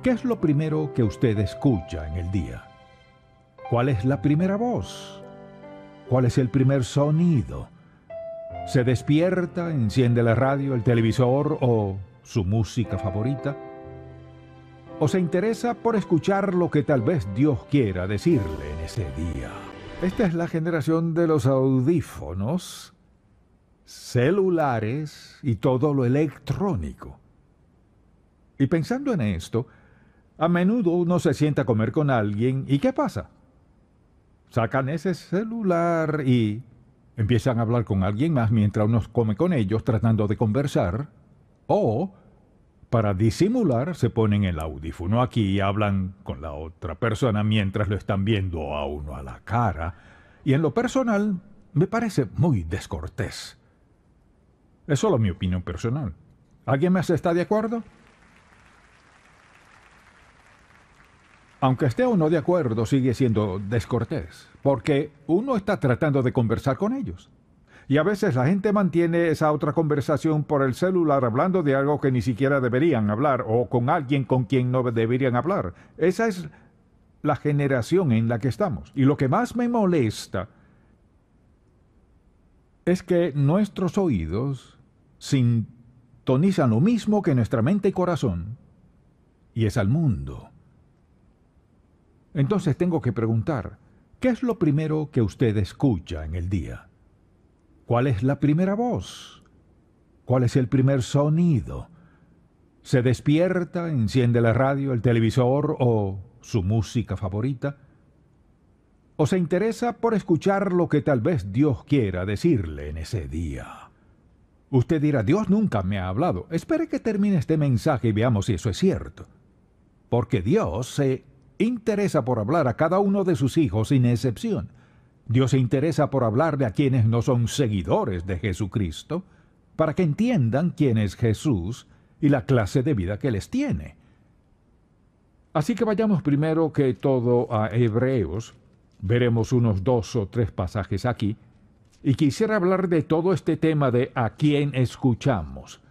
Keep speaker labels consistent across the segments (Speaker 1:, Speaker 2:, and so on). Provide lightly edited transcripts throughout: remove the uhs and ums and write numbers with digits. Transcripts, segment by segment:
Speaker 1: ¿Qué es lo primero que usted escucha en el día? ¿Cuál es la primera voz? ¿Cuál es el primer sonido? ¿Se despierta, enciende la radio, el televisor o su música favorita? ¿O se interesa por escuchar lo que tal vez Dios quiera decirle en ese día? Esta es la generación de los audífonos, celulares y todo lo electrónico. Y pensando en esto, a menudo uno se sienta a comer con alguien y ¿qué pasa? Sacan ese celular y empiezan a hablar con alguien más mientras uno come con ellos tratando de conversar. O, para disimular, se ponen el audífono aquí y hablan con la otra persona mientras lo están viendo a uno a la cara. Y en lo personal, me parece muy descortés. Es solo mi opinión personal. ¿Alguien más está de acuerdo? Aunque esté o no de acuerdo, sigue siendo descortés, porque uno está tratando de conversar con ellos. Y a veces la gente mantiene esa otra conversación por el celular hablando de algo que ni siquiera deberían hablar, o con alguien con quien no deberían hablar. Esa es la generación en la que estamos. Y lo que más me molesta es que nuestros oídos sintonizan lo mismo que nuestra mente y corazón, y es al mundo. Entonces tengo que preguntar, ¿qué es lo primero que usted escucha en el día? ¿Cuál es la primera voz? ¿Cuál es el primer sonido? ¿Se despierta, enciende la radio, el televisor o su música favorita? ¿O se interesa por escuchar lo que tal vez Dios quiera decirle en ese día? Usted dirá, Dios nunca me ha hablado. Espere que termine este mensaje y veamos si eso es cierto. Porque Dios se interesa por hablar a cada uno de sus hijos sin excepción. Dios se interesa por hablarle a quienes no son seguidores de Jesucristo, para que entiendan quién es Jesús y la clase de vida que les tiene. Así que vayamos primero que todo a Hebreos. Veremos unos 2 o 3 pasajes aquí, y quisiera hablar de todo este tema de a quién escuchamos.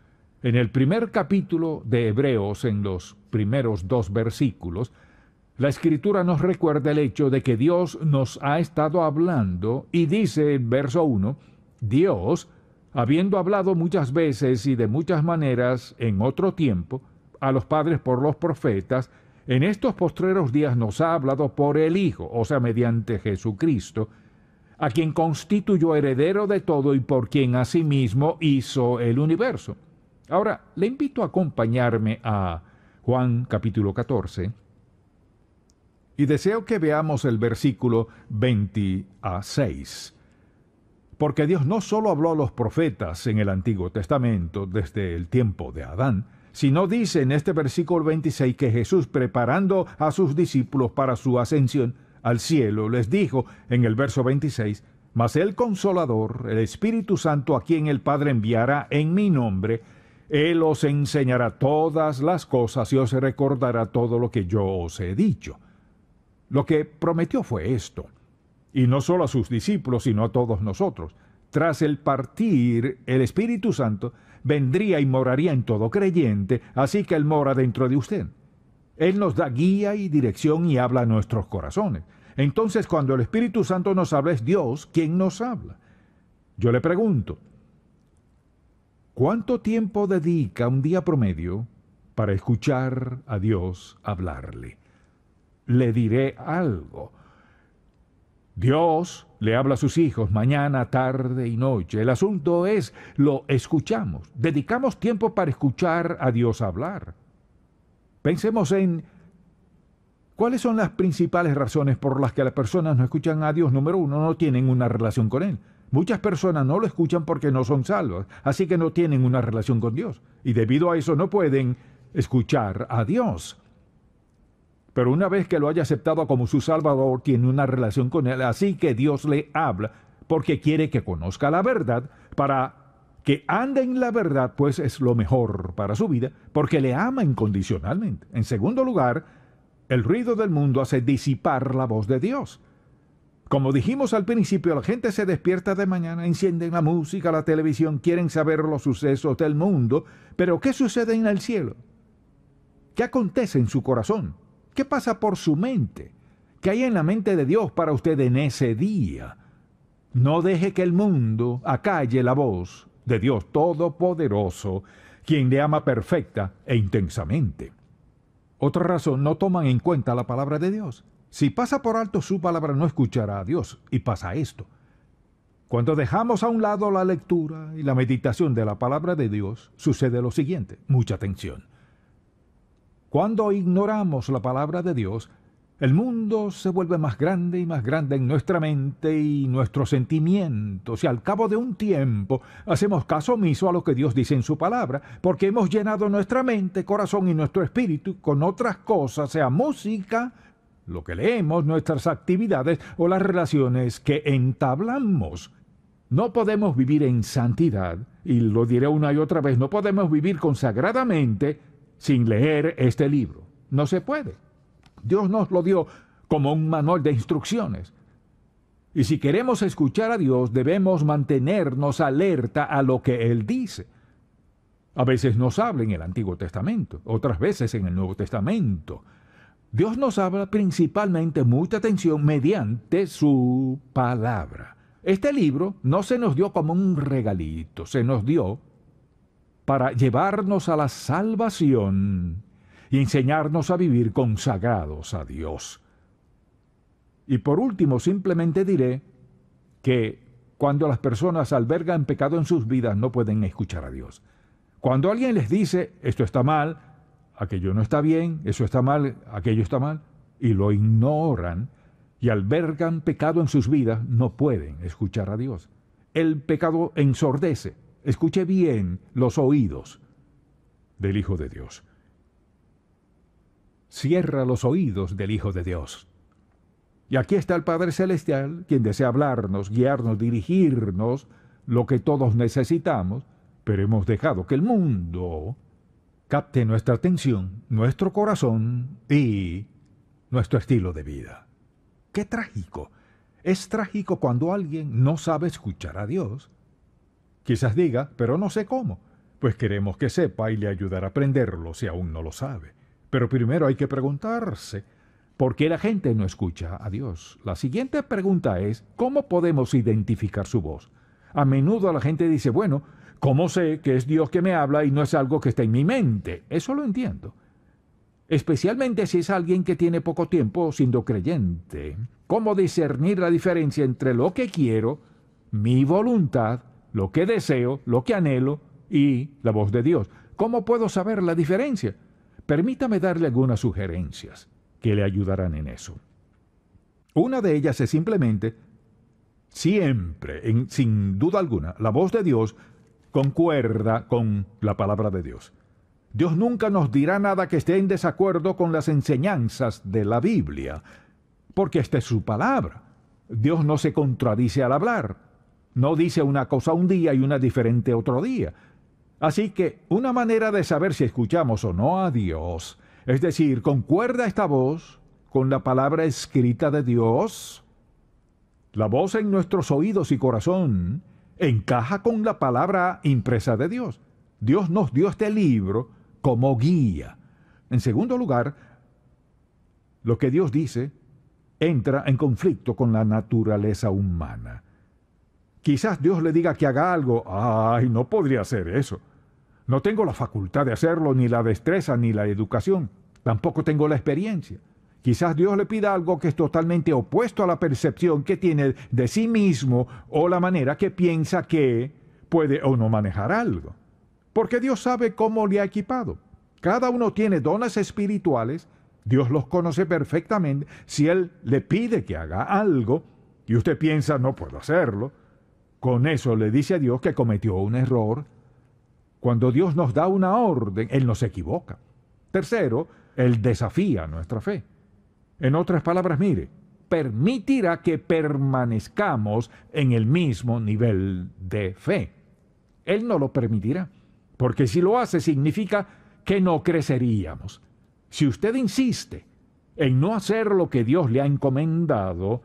Speaker 1: En el primer capítulo de Hebreos, en los primeros 2 versículos, la Escritura nos recuerda el hecho de que Dios nos ha estado hablando y dice en verso 1, Dios, habiendo hablado muchas veces y de muchas maneras en otro tiempo, a los padres por los profetas, en estos postreros días nos ha hablado por el Hijo, o sea, mediante Jesucristo, a quien constituyó heredero de todo y por quien asimismo hizo el universo. Ahora, le invito a acompañarme a Juan capítulo 14, y deseo que veamos el versículo 26. Porque Dios no solo habló a los profetas en el Antiguo Testamento desde el tiempo de Adán, sino dice en este versículo 26 que Jesús, preparando a sus discípulos para su ascensión al cielo, les dijo en el verso 26, mas el Consolador, el Espíritu Santo, a quien el Padre enviará en mi nombre, Él os enseñará todas las cosas y os recordará todo lo que yo os he dicho. Lo que prometió fue esto, y no solo a sus discípulos, sino a todos nosotros. Tras el partir, el Espíritu Santo vendría y moraría en todo creyente, así que Él mora dentro de usted. Él nos da guía y dirección y habla a nuestros corazones. Entonces, cuando el Espíritu Santo nos habla, es Dios quien nos habla. Yo le pregunto, ¿cuánto tiempo dedica un día promedio para escuchar a Dios hablarle? Le diré algo. Dios le habla a sus hijos mañana, tarde y noche. El asunto es, lo escuchamos. Dedicamos tiempo para escuchar a Dios hablar. Pensemos en cuáles son las principales razones por las que las personas no escuchan a Dios. Número 1, no tienen una relación con Él. Muchas personas no lo escuchan porque no son salvas, así que no tienen una relación con Dios. Y debido a eso no pueden escuchar a Dios. Pero una vez que lo haya aceptado como su Salvador, tiene una relación con Él, así que Dios le habla, porque quiere que conozca la verdad, para que ande en la verdad, pues es lo mejor para su vida, porque le ama incondicionalmente. En segundo lugar, el ruido del mundo hace disipar la voz de Dios. Como dijimos al principio, la gente se despierta de mañana, encienden la música, la televisión, quieren saber los sucesos del mundo, pero ¿qué sucede en el cielo? ¿Qué acontece en su corazón? ¿Qué pasa por su mente? ¿Qué hay en la mente de Dios para usted en ese día? No deje que el mundo acalle la voz de Dios Todopoderoso, quien le ama perfecta e intensamente. Otra razón, no toman en cuenta la palabra de Dios. Si pasa por alto su palabra, no escuchará a Dios. Y pasa esto. Cuando dejamos a un lado la lectura y la meditación de la palabra de Dios, sucede lo siguiente. Mucha atención. Cuando ignoramos la palabra de Dios, el mundo se vuelve más grande y más grande en nuestra mente y nuestros sentimientos, y al cabo de un tiempo hacemos caso omiso a lo que Dios dice en su palabra, porque hemos llenado nuestra mente, corazón y nuestro espíritu con otras cosas, sea música, lo que leemos, nuestras actividades o las relaciones que entablamos. No podemos vivir en santidad, y lo diré una y otra vez, no podemos vivir consagradamente sin leer este libro. No se puede. Dios nos lo dio como un manual de instrucciones. Y si queremos escuchar a Dios, debemos mantenernos alerta a lo que Él dice. A veces nos habla en el Antiguo Testamento, otras veces en el Nuevo Testamento. Dios nos habla principalmente, mucha atención, mediante su palabra. Este libro no se nos dio como un regalito, se nos dio para llevarnos a la salvación y enseñarnos a vivir consagrados a Dios. Y por último, simplemente diré que cuando las personas albergan pecado en sus vidas, no pueden escuchar a Dios. Cuando alguien les dice, esto está mal, aquello no está bien, eso está mal, aquello está mal, y lo ignoran y albergan pecado en sus vidas, no pueden escuchar a Dios. El pecado ensordece. Escuche bien los oídos del Hijo de Dios. Cierra los oídos del Hijo de Dios. Y aquí está el Padre Celestial, quien desea hablarnos, guiarnos, dirigirnos, lo que todos necesitamos, pero hemos dejado que el mundo capte nuestra atención, nuestro corazón y nuestro estilo de vida. ¡Qué trágico! Es trágico cuando alguien no sabe escuchar a Dios. Quizás diga, pero no sé cómo. Pues queremos que sepa y le ayudar a aprenderlo si aún no lo sabe. Pero primero hay que preguntarse, ¿por qué la gente no escucha a Dios? La siguiente pregunta es, ¿cómo podemos identificar su voz? A menudo la gente dice, bueno, ¿cómo sé que es Dios que me habla y no es algo que está en mi mente? Eso lo entiendo. Especialmente si es alguien que tiene poco tiempo siendo creyente. ¿Cómo discernir la diferencia entre lo que quiero, mi voluntad, lo que deseo, lo que anhelo y la voz de Dios? ¿Cómo puedo saber la diferencia? Permítame darle algunas sugerencias que le ayudarán en eso. Una de ellas es simplemente, siempre, sin duda alguna, la voz de Dios concuerda con la palabra de Dios. Dios nunca nos dirá nada que esté en desacuerdo con las enseñanzas de la Biblia, porque esta es su palabra. Dios no se contradice al hablar. No dice una cosa un día y una diferente otro día. Así que una manera de saber si escuchamos o no a Dios, es decir, ¿concuerda esta voz con la palabra escrita de Dios? La voz en nuestros oídos y corazón encaja con la palabra impresa de Dios. Dios nos dio este libro como guía. En segundo lugar, lo que Dios dice entra en conflicto con la naturaleza humana. Quizás Dios le diga que haga algo. ¡Ay, no podría hacer eso! No tengo la facultad de hacerlo, ni la destreza, ni la educación. Tampoco tengo la experiencia. Quizás Dios le pida algo que es totalmente opuesto a la percepción que tiene de sí mismo o la manera que piensa que puede o no manejar algo. Porque Dios sabe cómo le ha equipado. Cada uno tiene dones espirituales. Dios los conoce perfectamente. Si Él le pide que haga algo y usted piensa, no puedo hacerlo, con eso le dice a Dios que cometió un error. Cuando Dios nos da una orden, Él no se equivoca. Tercero, Él desafía nuestra fe. En otras palabras, mire, permitirá que permanezcamos en el mismo nivel de fe. Él no lo permitirá, porque si lo hace significa que no creceríamos. Si usted insiste en no hacer lo que Dios le ha encomendado,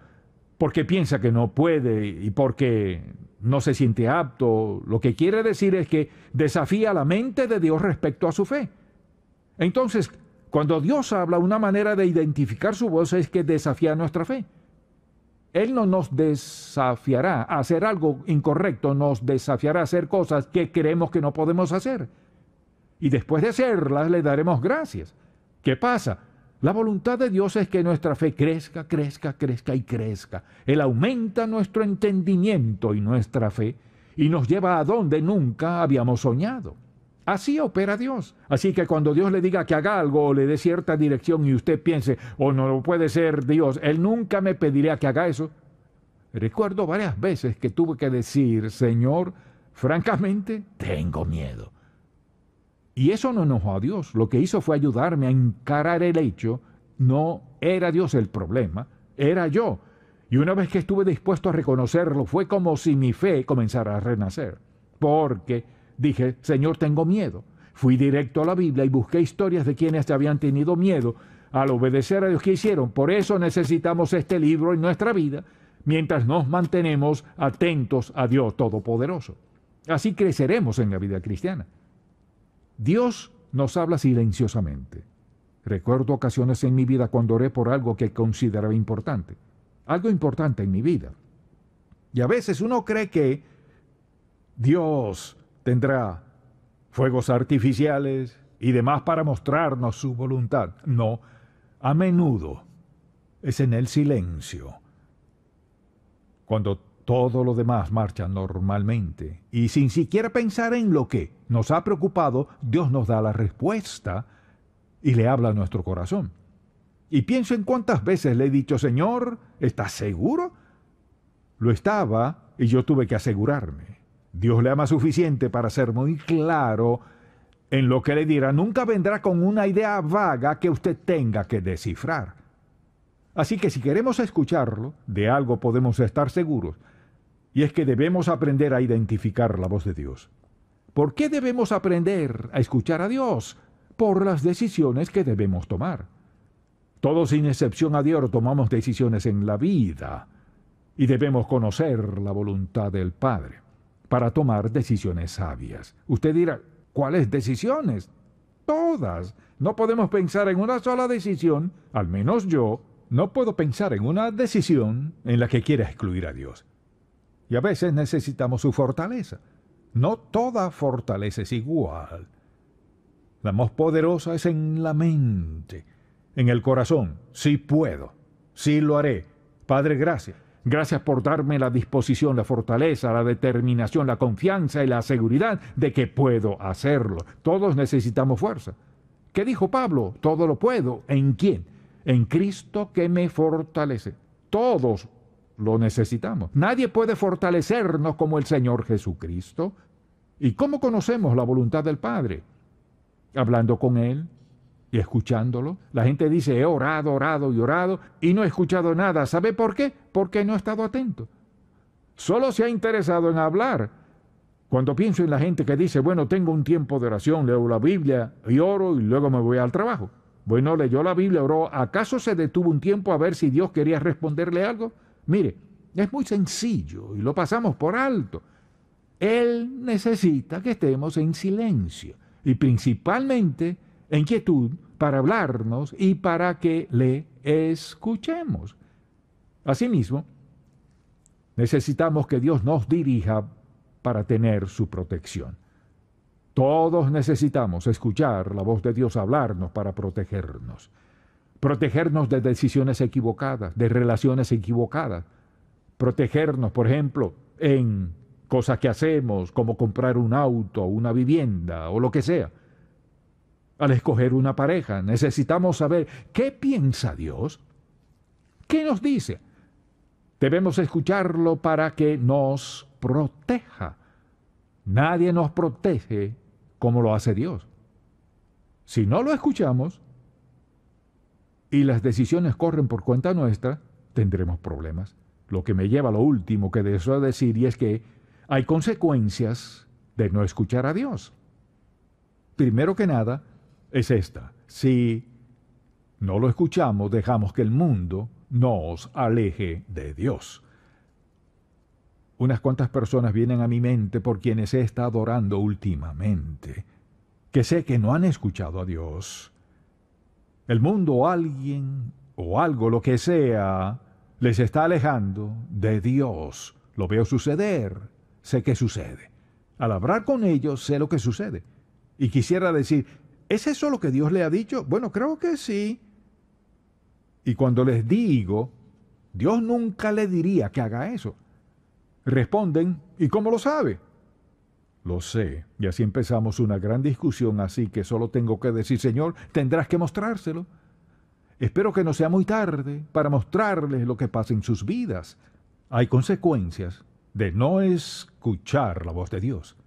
Speaker 1: porque piensa que no puede y porque no se siente apto, lo que quiere decir es que desafía la mente de Dios respecto a su fe. Entonces, Cuando Dios habla, una manera de identificar su voz es que desafía nuestra fe. Él no nos desafiará a hacer algo incorrecto, nos desafiará a hacer cosas que creemos que no podemos hacer. Y después de hacerlas le daremos gracias. ¿Qué pasa? La voluntad de Dios es que nuestra fe crezca, crezca, crezca y crezca. Él aumenta nuestro entendimiento y nuestra fe y nos lleva a donde nunca habíamos soñado. Así opera Dios. Así que cuando Dios le diga que haga algo o le dé cierta dirección y usted piense, oh, no puede ser Dios, Él nunca me pedirá que haga eso. Recuerdo varias veces que tuve que decir, Señor, francamente, tengo miedo. Y eso no enojó a Dios. Lo que hizo fue ayudarme a encarar el hecho. No era Dios el problema, era yo. Y una vez que estuve dispuesto a reconocerlo, fue como si mi fe comenzara a renacer. Porque dije, Señor, tengo miedo. Fui directo a la Biblia y busqué historias de quienes habían tenido miedo al obedecer a Dios. ¿Qué hicieron? Por eso necesitamos este libro en nuestra vida, mientras nos mantenemos atentos a Dios Todopoderoso. Así creceremos en la vida cristiana. Dios nos habla silenciosamente. Recuerdo ocasiones en mi vida cuando oré por algo que consideraba importante. Algo importante en mi vida. Y a veces uno cree que Dios tendrá fuegos artificiales y demás para mostrarnos su voluntad. No, a menudo es en el silencio. Cuando todo lo demás marcha normalmente y sin siquiera pensar en lo que nos ha preocupado, Dios nos da la respuesta y le habla a nuestro corazón. Y pienso en cuántas veces le he dicho, Señor, ¿estás seguro? Lo estaba y yo tuve que asegurarme. Dios le ama suficiente para ser muy claro en lo que le dirá. Nunca vendrá con una idea vaga que usted tenga que descifrar. Así que si queremos escucharlo, de algo podemos estar seguros, y es que debemos aprender a identificar la voz de Dios. ¿Por qué debemos aprender a escuchar a Dios? Por las decisiones que debemos tomar. Todos sin excepción a Dios tomamos decisiones en la vida y debemos conocer la voluntad del Padre para tomar decisiones sabias. Usted dirá, ¿cuáles decisiones? Todas. No podemos pensar en una sola decisión, al menos yo, no puedo pensar en una decisión en la que quiera excluir a Dios. Y a veces necesitamos su fortaleza. No toda fortaleza es igual. La más poderosa es en la mente, en el corazón. Sí puedo, sí lo haré. Padre, gracias. Gracias por darme la disposición, la fortaleza, la determinación, la confianza y la seguridad de que puedo hacerlo. Todos necesitamos fuerza. ¿Qué dijo Pablo? Todo lo puedo. ¿En quién? En Cristo que me fortalece. Todos lo necesitamos. Nadie puede fortalecernos como el Señor Jesucristo. ¿Y cómo conocemos la voluntad del Padre? Hablando con Él y escuchándolo. La gente dice, he orado, orado y orado y no he escuchado nada. ¿Sabe por qué? Porque no he estado atento. Solo se ha interesado en hablar. Cuando pienso en la gente que dice, bueno, tengo un tiempo de oración, leo la Biblia y oro y luego me voy al trabajo. Bueno, leyó la Biblia, oró. ¿Acaso se detuvo un tiempo a ver si Dios quería responderle algo? Mire, es muy sencillo y lo pasamos por alto. Él necesita que estemos en silencio y principalmente en quietud para hablarnos y para que le escuchemos. Asimismo, necesitamos que Dios nos dirija para tener su protección. Todos necesitamos escuchar la voz de Dios hablarnos para protegernos. Protegernos de decisiones equivocadas, de relaciones equivocadas. Protegernos, por ejemplo, en cosas que hacemos, como comprar un auto, una vivienda o lo que sea. Al escoger una pareja, necesitamos saber qué piensa Dios, qué nos dice. Debemos escucharlo para que nos proteja. Nadie nos protege como lo hace Dios. Si no lo escuchamos y las decisiones corren por cuenta nuestra, tendremos problemas. Lo que me lleva a lo último que deseo decir, y es que hay consecuencias de no escuchar a Dios. Primero que nada, es esta. Si no lo escuchamos, dejamos que el mundo nos aleje de Dios. Unas cuantas personas vienen a mi mente por quienes he estado orando últimamente, que sé que no han escuchado a Dios. El mundo o alguien o algo, lo que sea, les está alejando de Dios. Lo veo suceder, sé que sucede. Al hablar con ellos, sé lo que sucede. Y quisiera decir, ¿es eso lo que Dios le ha dicho? Bueno, creo que sí. Y cuando les digo, Dios nunca le diría que haga eso. Responden, ¿y cómo lo sabe? Lo sé, y así empezamos una gran discusión, así que solo tengo que decir, Señor, tendrás que mostrárselo. Espero que no sea muy tarde para mostrarles lo que pasa en sus vidas. Hay consecuencias de no escuchar la voz de Dios.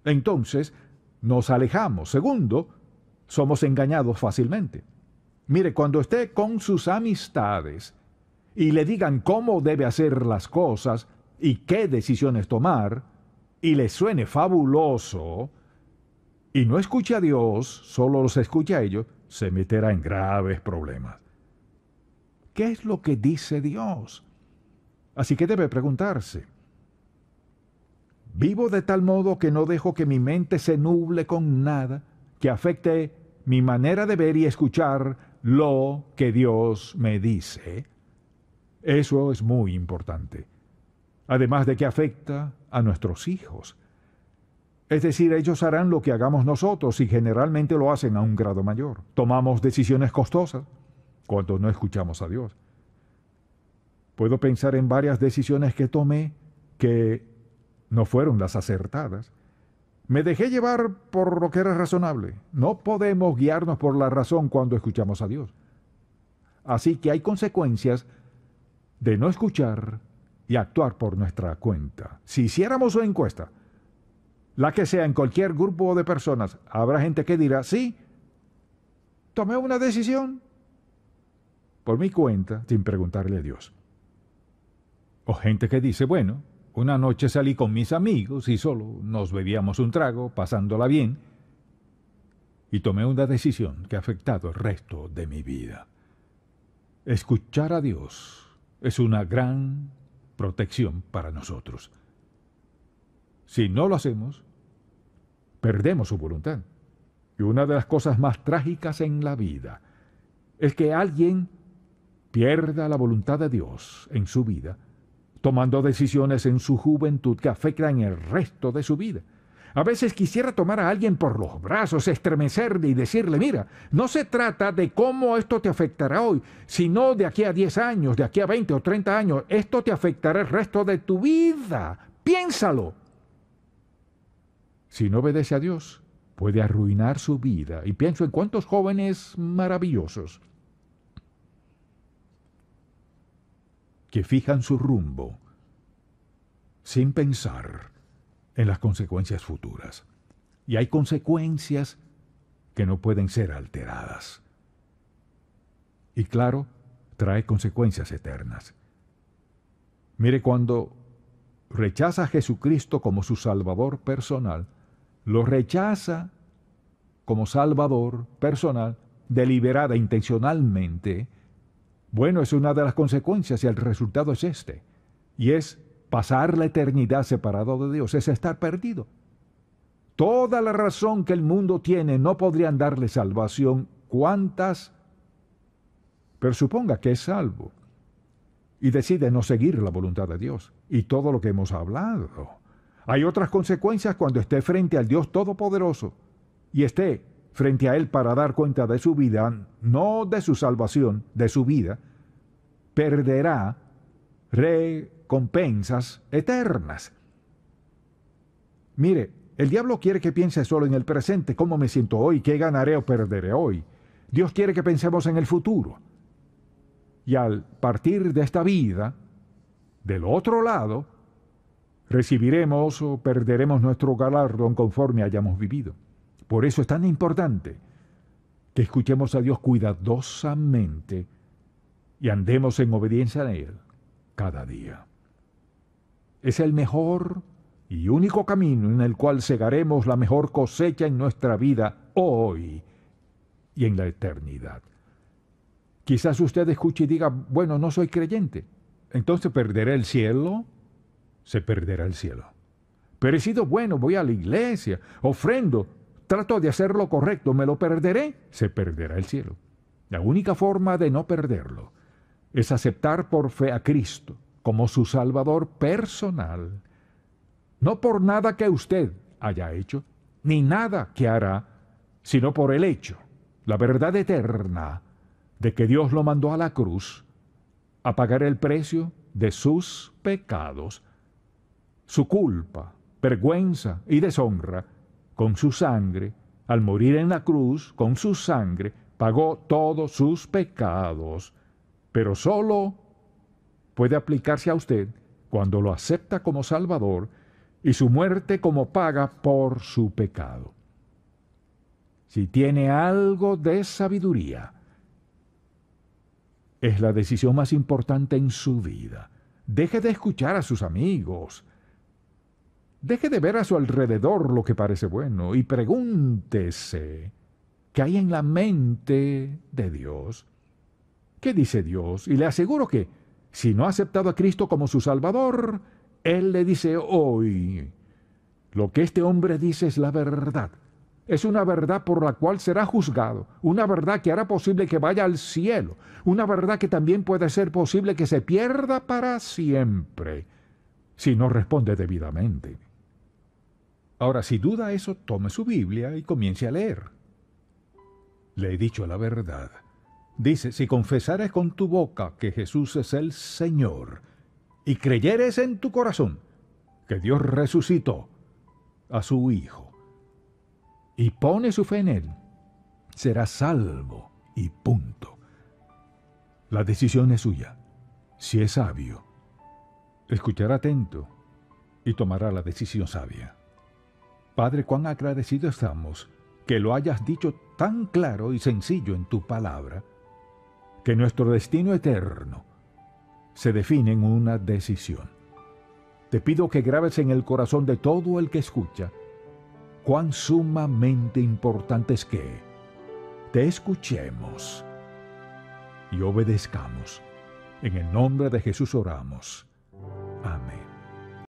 Speaker 1: Entonces, nos alejamos. Segundo, somos engañados fácilmente. Mire, cuando esté con sus amistades y le digan cómo debe hacer las cosas y qué decisiones tomar, y le suene fabuloso, y no escuche a Dios, solo los escuche a ellos, se meterá en graves problemas. ¿Qué es lo que dice Dios? Así que debe preguntarse, ¿vivo de tal modo que no dejo que mi mente se nuble con nada que afecte mi manera de ver y escuchar lo que Dios me dice? Eso es muy importante. Además de que afecta a nuestros hijos. Es decir, ellos harán lo que hagamos nosotros y generalmente lo hacen a un grado mayor. Tomamos decisiones costosas cuando no escuchamos a Dios. Puedo pensar en varias decisiones que tomé que no fueron las acertadas. Me dejé llevar por lo que era razonable. No podemos guiarnos por la razón cuando escuchamos a Dios. Así que hay consecuencias de no escuchar y actuar por nuestra cuenta. Si hiciéramos una encuesta, la que sea en cualquier grupo de personas, habrá gente que dirá, sí, tomé una decisión por mi cuenta sin preguntarle a Dios. O gente que dice, bueno, una noche salí con mis amigos y solo nos bebíamos un trago, pasándola bien, y tomé una decisión que ha afectado el resto de mi vida. Escuchar a Dios es una gran protección para nosotros. Si no lo hacemos, perdemos su voluntad. Y una de las cosas más trágicas en la vida es que alguien pierda la voluntad de Dios en su vida, tomando decisiones en su juventud que afectan el resto de su vida. A veces quisiera tomar a alguien por los brazos, estremecerle y decirle, mira, no se trata de cómo esto te afectará hoy, sino de aquí a 10 años, de aquí a 20 o 30 años. Esto te afectará el resto de tu vida. Piénsalo. Si no obedece a Dios, puede arruinar su vida. Y pienso en cuántos jóvenes maravillosos que fijan su rumbo sin pensar en las consecuencias futuras. Y hay consecuencias que no pueden ser alteradas. Y claro, trae consecuencias eternas. Mire, cuando rechaza a Jesucristo como su Salvador personal, lo rechaza como Salvador personal, deliberada, intencionalmente, bueno, es una de las consecuencias y el resultado es este. Y es pasar la eternidad separado de Dios, es estar perdido. Toda la razón que el mundo tiene no podrían darle salvación. ¿Cuántas? Pero suponga que es salvo y decide no seguir la voluntad de Dios y todo lo que hemos hablado. Hay otras consecuencias cuando esté frente al Dios Todopoderoso y esté frente a Él para dar cuenta de su vida, no de su salvación, de su vida, perderá recompensas eternas. Mire, el diablo quiere que piense solo en el presente, cómo me siento hoy, qué ganaré o perderé hoy. Dios quiere que pensemos en el futuro. Y al partir de esta vida, del otro lado, recibiremos o perderemos nuestro galardón conforme hayamos vivido. Por eso es tan importante que escuchemos a Dios cuidadosamente y andemos en obediencia a Él cada día. Es el mejor y único camino en el cual segaremos la mejor cosecha en nuestra vida hoy y en la eternidad. Quizás usted escuche y diga, bueno, no soy creyente, entonces perderé el cielo. Se perderá el cielo. Pero he sido bueno, voy a la iglesia, ofrendo, trato de hacer lo correcto, ¿me lo perderé? Se perderá el cielo. La única forma de no perderlo es aceptar por fe a Cristo como su Salvador personal, no por nada que usted haya hecho, ni nada que hará, sino por el hecho, la verdad eterna, de que Dios lo mandó a la cruz a pagar el precio de sus pecados, su culpa, vergüenza y deshonra, con su sangre, al morir en la cruz, con su sangre, pagó todos sus pecados, pero solo puede aplicarse a usted cuando lo acepta como Salvador y su muerte como paga por su pecado. Si tiene algo de sabiduría, es la decisión más importante en su vida. Deje de escuchar a sus amigos. Deje de ver a su alrededor lo que parece bueno y pregúntese qué hay en la mente de Dios. ¿Qué dice Dios? Y le aseguro que, si no ha aceptado a Cristo como su Salvador, Él le dice hoy, lo que este hombre dice es la verdad. Es una verdad por la cual será juzgado, una verdad que hará posible que vaya al cielo, una verdad que también puede ser posible que se pierda para siempre, si no responde debidamente. Ahora, si duda eso, tome su Biblia y comience a leer. Le he dicho la verdad. Dice, si confesares con tu boca que Jesús es el Señor, y creyeres en tu corazón que Dios resucitó a su Hijo, y pone su fe en Él, será salvo y punto. La decisión es suya. Si es sabio, escuchará atento y tomará la decisión sabia. Padre, cuán agradecidos estamos que lo hayas dicho tan claro y sencillo en tu palabra, que nuestro destino eterno se define en una decisión. Te pido que grabes en el corazón de todo el que escucha cuán sumamente importante es que te escuchemos y obedezcamos. En el nombre de Jesús oramos.